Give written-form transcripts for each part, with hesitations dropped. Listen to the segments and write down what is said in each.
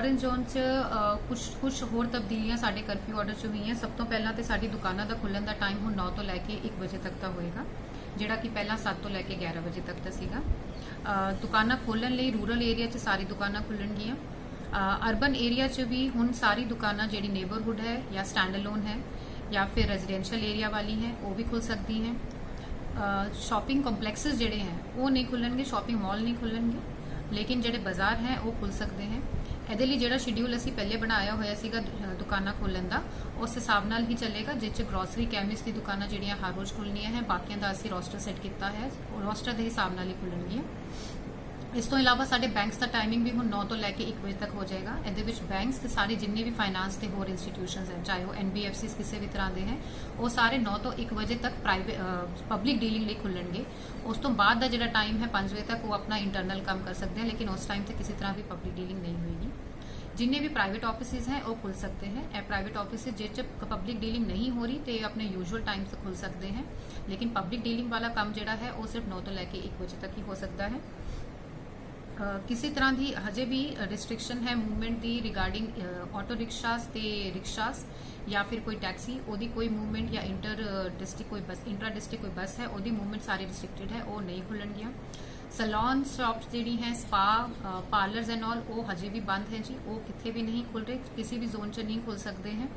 Orange zone च कुछ होर तब्दीलियां साडे कर्फ्यू ऑर्डर च हुई हैं। सब तो पहला तो साडी दुकानां दा खुलण दा टाइम हुण 9 तो लैके 1 बजे तक दा होएगा, जिहड़ा कि पहला 7 तो लैके 11 बजे तक दा सीगा। दुकानां खोलण लई रूरल एरिया च सारी दुकानां खुलणगियां। अर्बन एरिया च भी हुण सारी दुकानां जिहड़ी नेबरहुड है या स्टैंड अलोन है या फिर रेजिडेंशियल एरिया वाली हैं वो भी खुल सकती हैं। शॉपिंग कंपलैक्सेस जिहड़े हैं वो नहीं खुलणगे, शॉपिंग मॉल नहीं खुलणगे, लेकिन जिहड़े बाजार हैं वो खुल सकते हैं। ਇਹਦੇ ਲਈ ਜਿਹੜਾ ਸ਼ਡਿਊਲ ਅਸੀਂ ਪਹਿਲੇ ਬਣਾਇਆ ਹੋਇਆ ਸੀਗਾ ਦੁਕਾਨਾਂ ਖੋਲਣ ਦਾ, ਉਸ ਹਿਸਾਬ ਨਾਲ ਹੀ ਚੱਲੇਗਾ, ਜਿਸ 'ਚ ਗਰੋਸਰੀ ਕੈਮਿਸਟ ਦੀ ਦੁਕਾਨਾਂ ਜਿਹੜੀਆਂ ਹਰ ਰੋਜ਼ ਖੁੱਲਣੀਆਂ ਹੈ। ਬਾਕੀਆਂ ਦਾ ਅਸੀਂ ਰੋਸਟਰ ਸੈੱਟ ਕੀਤਾ ਹੈ, ਉਹ ਰੋਸਟਰ ਦੇ ਹਿਸਾਬ ਨਾਲ ਹੀ ਖੁੱਲਣਗੀਆਂ। ਇਸ ਤੋਂ ਇਲਾਵਾ ਸਾਡੇ ਬੈਂਕਸ ਦਾ ਟਾਈਮਿੰਗ ਵੀ ਹੁਣ 9 ਤੋਂ ਲੈ ਕੇ 1 ਵਜੇ ਤੱਕ ਹੋ ਜਾਏਗਾ। ਇਹਦੇ ਵਿੱਚ ਬੈਂਕਸ ਤੇ ਸਾਰੇ ਜਿੰਨੇ ਵੀ ਫਾਈਨਾਂਸ ਤੇ ਹੋਰ ਇੰਸਟੀਟਿਊਸ਼ਨਸ ਹੈ, ਚਾਹੇ ਉਹ NBFCs ਕਿਸੇ ਵੀ ਤਰ੍ਹਾਂ ਦੇ ਹੈ, ਉਹ ਸਾਰੇ 9 ਤੋਂ 1 ਵਜੇ ਤੱਕ ਪਬਲਿਕ ਡੀਲਿੰਗ ਲਈ ਖੁੱਲਣਗੇ। ਉਸ ਤੋਂ ਬਾਅਦ ਦਾ ਜਿਹੜਾ ਟਾਈਮ ਹੈ 5 ਵਜੇ ਤੱਕ ਉਹ ਆਪਣਾ ਇੰਟਰਨਲ ਕੰਮ ਕਰ ਸਕਦੇ हैं, लेकिन उस टाइम ਤੇ ਕਿਸੇ ਤਰ੍ਹਾਂ ਵੀ ਪਬਲਿਕ ਡੀਲਿੰਗ नहीं होगी। जिन्ने भी प्राइवेट ऑफिसेज हैं वो खुल सकते हैं। ए प्राइवेट ऑफिस जिस पब्लिक डीलिंग नहीं हो रही तो अपने यूजुअल टाइम से खुल सकते हैं, लेकिन पब्लिक डीलिंग वाला काम जोड़ा है वो सिर्फ 9 तो लैके 1 बजे तक ही हो सकता है। किसी तरह की हजे भी रिस्ट्रिक्शन है मूवमेंट की रिगार्डिंग ऑटो रिक्शास ते रिक्शास या फिर कोई टैक्सी ओदी कोई मूवमेंट या इंटर डिस्ट्रिक्ट कोई बस इंट्रा डिस्ट्रिक्ट कोई बस है ओदी मूवमेंट सारी रिस्ट्रिक्टेड है, वो नहीं खुलणगियां। सैलून शॉप्स जी हैं, स्पा पार्लर्स एंड ऑल वो हजे भी बंद है जी, वो कितने भी नहीं खुल रहे, किसी भी जोन च नहीं खुल सकते हैं।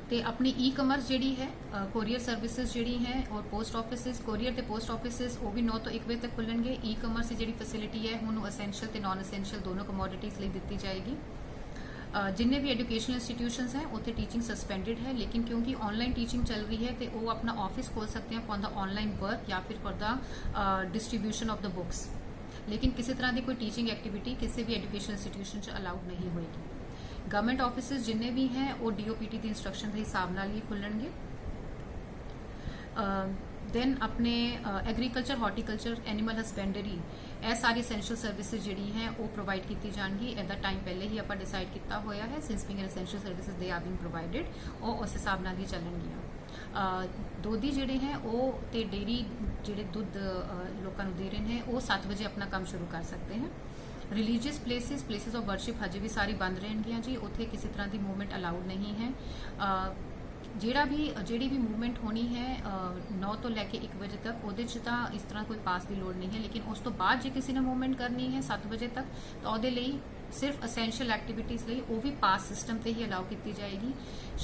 तो अपनी ई कमर्स जी है, कोरियर सर्विसेज जी हैं और पोस्ट ऑफिस कोरियर ते पोस्ट ऑफिस वो भी 9 तो 1 बजे तक खुलणगे। ई कमर्स की जी फैसिलिटी है हुण असैंशियल ते नॉन असैंशियल दोनों कमोडिटीज़ लिए दी जाएगी। जिन्ने भी एजुकेशनल इंस्टीट्यूशनस हैं उत्थे टीचिंग सस्पेंडेड है, लेकिन क्योंकि ऑनलाइन टीचिंग चल रही है तो वो अपना ऑफिस खोल सकते हैं फॉर द ऑनलाइन वर्क या फिर for the distribution of the books, लेकिन किसी तरह की कोई टीचिंग एक्टिविटी किसी भी एजुकेशन इंस्टीट्यूशन च अलाउड नहीं होएगी। गवर्नमेंट ऑफिस जिन्ने भी हैं वो DOPT की इंस्ट्रक्शन के हिसाब नाल ही खुलणगे। दैन अपने एग्रीकल्चर हॉर्टिकल्चर एनिमल हसबेंडरी ਇਹ ਸਾਰੀ ਐਸੈਂਸ਼ੀਅਲ ਸਰਵਿਸਿਜ਼ ਜਿਹੜੀ ਹੈ ਉਹ ਪ੍ਰੋਵਾਈਡ ਕੀਤੀ ਜਾਣਗੀ। ਇਹਦਾ ਟਾਈਮ ਪਹਿਲੇ ਹੀ ਆਪਾਂ ਡਿਸਾਈਡ ਕੀਤਾ ਹੋਇਆ ਹੈ, since being essential services they are being provided, ਉਹ ਉਸ ਹਿਸਾਬ ਨਾਲ ਹੀ ਚੱਲਣਗੀਆਂ। ਦੋਧੀ ਜਿਹੜੇ ਹੈ ਉਹ ਤੇ ਡੇਰੀ ਜਿਹੜੇ ਦੁੱਧ ਲੋਕਾਂ ਨੂੰ ਦੇ ਰਹੇ ਨੇ ਉਹ 7 ਵਜੇ ਆਪਣਾ ਕੰਮ ਸ਼ੁਰੂ ਕਰ ਸਕਦੇ हैं। रिलीजियस प्लेसिस ऑफ वर्शिप हजे भी सारी बंद रहनगियां जी, उत्थे किसी तरह की मूवमेंट अलाउड नहीं है। ਜਿਹੜੀ ਵੀ मूवमेंट होनी है 9 तो लैके 1 बजे तक ਉਹਦੇ 'ਚ ਤਾਂ ਇਸ ਤਰ੍ਹਾਂ ਕੋਈ ਪਾਸ ਦੀ ਲੋੜ ਨਹੀਂ ਹੈ, लेकिन ਉਸ ਤੋਂ ਬਾਅਦ ਜੇ ਕਿਸੇ ਨੇ मूवमेंट करनी है 7 बजे तक ਤਾਂ ਉਹਦੇ ਲਈ सिर्फ असैंशियल एक्टिविटीज़ ਲਈ ਉਹ ਵੀ पास सिस्टम ਤੇ ਹੀ ਅਲਾउ ਕੀਤੀ ਜਾਏਗੀ।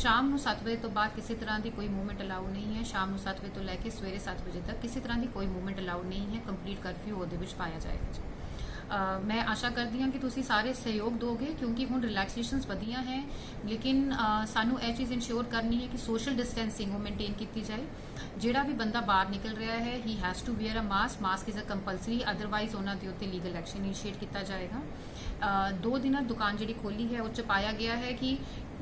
शाम ਨੂੰ 7 ਵਜੇ ਤੋਂ ਬਾਅਦ ਕਿਸੇ ਤਰ੍ਹਾਂ ਦੀ ਕੋਈ मूवमेंट ਅਲਾउ नहीं है। शाम ਨੂੰ 7 ਵਜੇ ਤੋਂ ਲੈ ਕੇ ਸਵੇਰੇ 7 ਵਜੇ ਤੱਕ ਕਿਸੇ ਤਰ੍ਹਾਂ ਦੀ ਕੋਈ मूवमेंट ਅਲਾउ नहीं है। ਕੰਪਲੀਟ ਕਰਫਿਊ ਉਹਦੇ ਵਿੱਚ ਪਾਇਆ ਜਾਏਗਾ ਜੀ। मैं आशा करती हाँ कि तुसी सारे सहयोग दोगे, क्योंकि हुण रिलैक्सेशनस वधिया हैं, लेकिन सानू यह चीज़ इंश्योर करनी है कि सोशल डिस्टेंसिंग वो मेनटेन की जाए। जिहड़ा भी बंदा बाहर निकल रहा है he has to wear a mask is a compulsory, otherwise उन्होंने उत्ते लीगल एक्शन इनिशिएट किया जाएगा। 2 दिन दुकान जी खोली है उस पाया गया है कि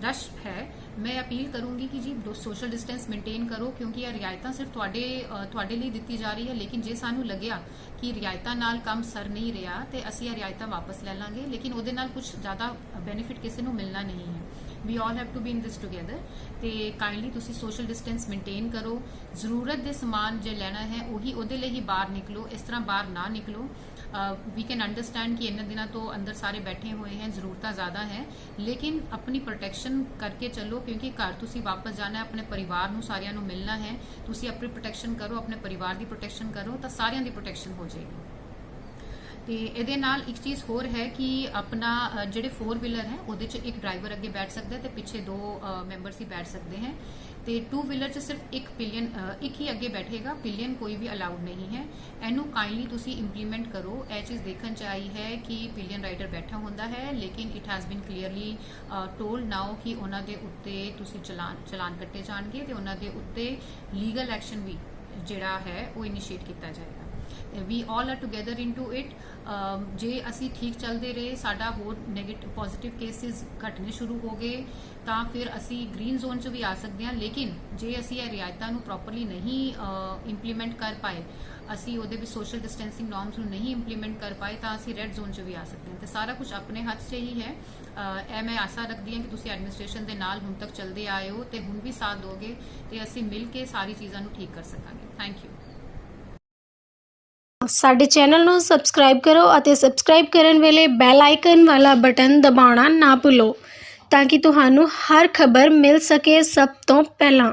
रश है। मैं अपील करूँगी कि जी सोशल डिस्टेंस मेनटेन करो, क्योंकि यह रियायतां सिर्फ तुहाडे लिए दित्ती जा रही है, लेकिन जे सानू लग्या कि रियायतां नाल काम सर नहीं रहा तो असीं यह रियायतां वापस ले लांगे, लेकिन उहदे नाल कुछ ज़्यादा बेनीफिट किसी नू मिलना नहीं है। We all have to be in this together. तो काइंडली तुसी सोशल डिस्टेंस मेनटेन करो। जरूरत के समान जो लेना है उही उहदे लिए ही बाहर निकलो, इस तरह बाहर ना निकलो। वी कैन अंडरस्टैंड कि इन्ने दिनों तो अंदर सारे बैठे हुए हैं, ज़रूरतां ज़्यादा हैं, लेकिन अपनी प्रोटैक्शन करके चलो, क्योंकि घर तुसी वापस जाना है, अपने परिवार नू सारियां नू मिलना है। तुसी अपनी प्रोटैक्शन करो, अपने परिवार की प्रोटैक्शन करो, तो सारियां दी प्रोटैक्शन हो जाएगी। तो ये नाल एक चीज़ होर है कि अपना जोड़े 4 व्हीलर है वो एक ड्राइवर अगे बैठ सकता है तो पीछे 2 मैंबर्स ही बैठ सकते हैं। तो 2 व्हीलर च सिर्फ एक ही अगे बैठेगा, पिलियन कोई भी अलाउड नहीं है। इनू काइंडली तुसी इंप्लीमेंट करो। यह चीज़ देखने च आई है कि पिलियन राइडर बैठा होंदा है, लेकिन it has been clearly told now कि उन्होंने उत्ते तुसी चलान कट्टे जाएंगे तो उन्होंने उत्ते लीगल एक्शन भी जिहड़ा है वो इनिशिएट किया जाएगा। We all are together into it. जे असी ठीक चलते रहे, साडा होर नैगेटिव पॉजिटिव केसिस घटने शुरू हो गए तो फिर असी ग्रीन जोन च भी आ सकते हैं, लेकिन जे असी यह रियायतां नू प्रॉपरली नहीं इंप्लीमेंट कर पाए, असी उहदे भी सोशल डिस्टेंसिंग नॉर्म्स नू नहीं इंप्लीमेंट कर पाए तो असी रेड जोन च भी आ सकते हैं। तो सारा कुछ अपने हाथ च ही है। मैं आशा रखती हाँ कि तुसी एडमिनिस्ट्रेशन के नाल हुण तक चलते आए हो तो हुण भी साथ दोगे तो असी मिल के सारी चीज़ों को ठीक कर सकांगे। Thank you. ਸਾਡੇ ਚੈਨਲ ਨੂੰ ਸਬਸਕ੍ਰਾਈਬ ਕਰੋ ਅਤੇ ਸਬਸਕ੍ਰਾਈਬ ਕਰਨ ਵੇਲੇ ਬੈਲ ਆਈਕਨ ਵਾਲਾ ਬਟਨ ਦਬਾਉਣਾ ਨਾ ਭੁੱਲੋ ਤਾਂ ਕਿ ਤੁਹਾਨੂੰ ਹਰ ਖਬਰ ਮਿਲ ਸਕੇ ਸਭ ਤੋਂ ਪਹਿਲਾਂ।